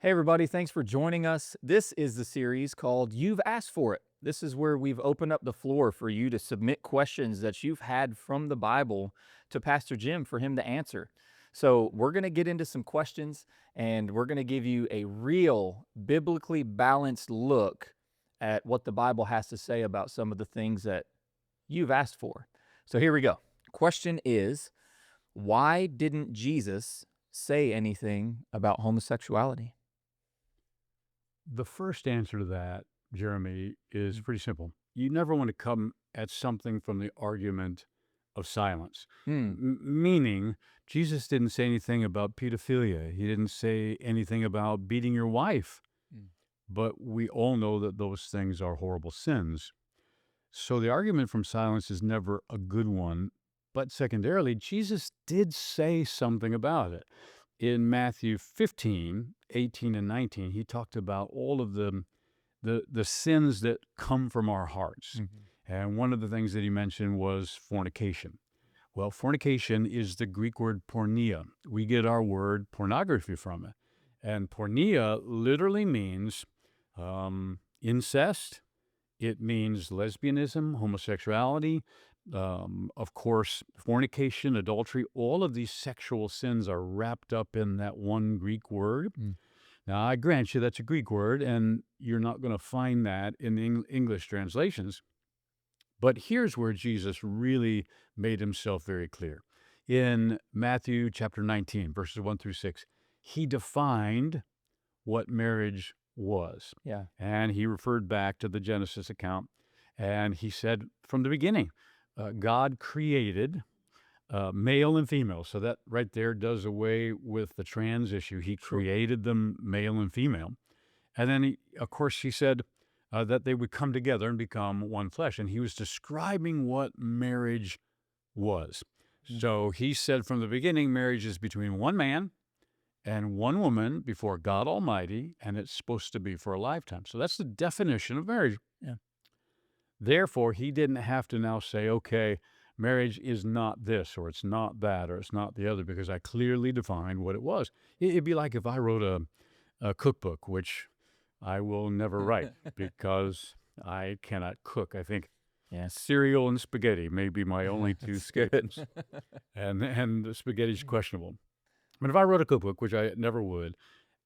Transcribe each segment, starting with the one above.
Hey, everybody, thanks for joining us. This is the series called You've Asked For It. This is where we've opened up the floor for you to submit questions that you've had from the Bible to Pastor Jim for him to answer. So, we're going to get into some questions and we're going to give you a real biblically balanced look at what the Bible has to say about some of the things that you've asked for. So, here we go. Question is, why didn't Jesus say anything about homosexuality? The first answer to that, Jeremy, is Mm. pretty simple. You never want to come at something from the argument of silence. Hmm. Meaning, Jesus didn't say anything about pedophilia. He didn't say anything about beating your wife. Mm. But we all know that those things are horrible sins. So the argument from silence is never a good one. But secondarily, Jesus did say something about it. In Matthew 15, 18, and 19, he talked about all of the sins that come from our hearts. Mhm. And one of the things that he mentioned was fornication. Well, fornication is the Greek word porneia. We get our word pornography from it. And porneia literally means incest. It means lesbianism, homosexuality, of course, fornication, adultery. All of these sexual sins are wrapped up in that one Greek word. Mm. Now, I grant you that's a Greek word, and you're not going to find that in the English translations. But here's where Jesus really made himself very clear. In Matthew chapter 19, verses 1 through 6, he defined what marriage was. Yeah. And he referred back to the Genesis account. And he said from the beginning, God created male and female. So that right there does away with the trans issue. He Sure. created them male and female. And then, of course, he said that they would come together and become one flesh. And he was describing what marriage was. Mm. So he said from the beginning, marriage is between one man and one woman before God Almighty, and it's supposed to be for a lifetime. So that's the definition of marriage. Yeah. Therefore, he didn't have to now say, okay, marriage is not this, or it's not that, or it's not the other, because I clearly defined what it was. It'd be like if I wrote a cookbook, which I will never write because I cannot cook. I think Yeah. cereal and spaghetti may be my only two That's good. staples, and the spaghetti's questionable. But if I wrote a cookbook, which I never would,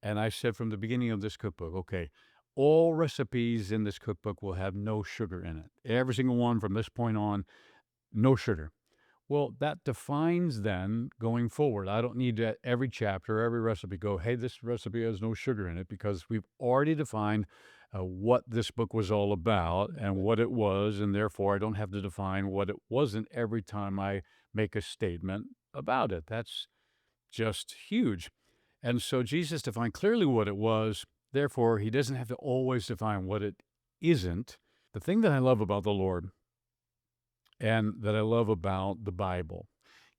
and I said from the beginning of this cookbook, okay, all recipes in this cookbook will have no sugar in it. Every single one from this point on, no sugar. Well, that defines then going forward. I don't need to every chapter, every recipe go, hey, this recipe has no sugar in it because we've already defined what this book was all about and Right. what it was. And therefore, I don't have to define what it wasn't every time I make a statement about it. That's just huge. And so Jesus defined clearly what it was. Therefore, he doesn't have to always define what it isn't. The thing that I love about the Lord and that I love about the Bible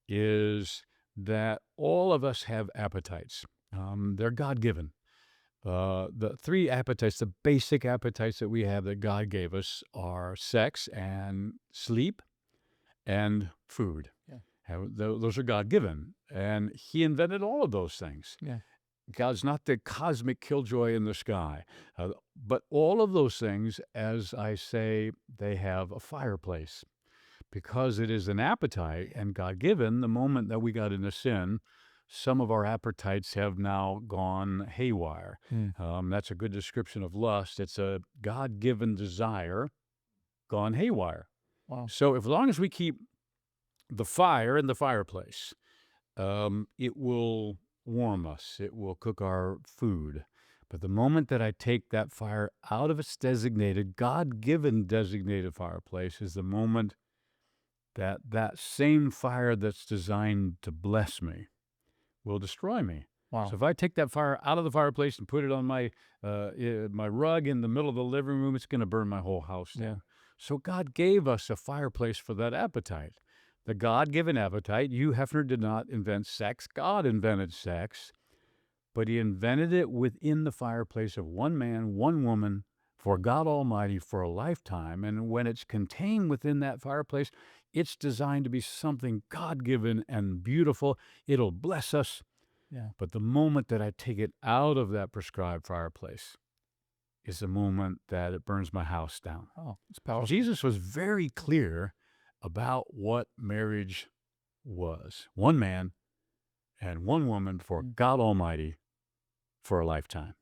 is that all of us have appetites. They're God given. The three appetites, the basic appetites that we have that God gave us are sex and sleep and food. Yeah. Those are God given. And He invented all of those things. Yeah. God's not the cosmic killjoy in the sky. But all of those things, as I say, they have a fireplace because it is an appetite and God given. The moment that we got into sin, some of our appetites have now gone haywire. Mm. That's a good description of lust. It's a God given desire gone haywire. Wow. So, as long as we keep the fire in the fireplace, it will warm us, it will cook our food. But the moment that I take that fire out of its designated, God given designated fireplace is the moment that that same fire that's designed to bless me will destroy me. So Wow. if I take that fire out of the fireplace and put it on my rug in the middle of the living room, it's going to burn my whole house Yeah. down. So God gave us a fireplace for that appetite. The God-given appetite. Hugh Hefner did not invent sex. God invented sex, but he invented it within the fireplace of one man, one woman, for God Almighty for a lifetime. And when it's contained within that fireplace, it's designed to be something God given and beautiful. It'll bless us. Yeah. But the moment that I take it out of that prescribed fireplace is the moment that it burns my house down. Oh, it's So powerful. Jesus was very clear about what marriage was. One man and one woman for Mm. God Almighty for a lifetime.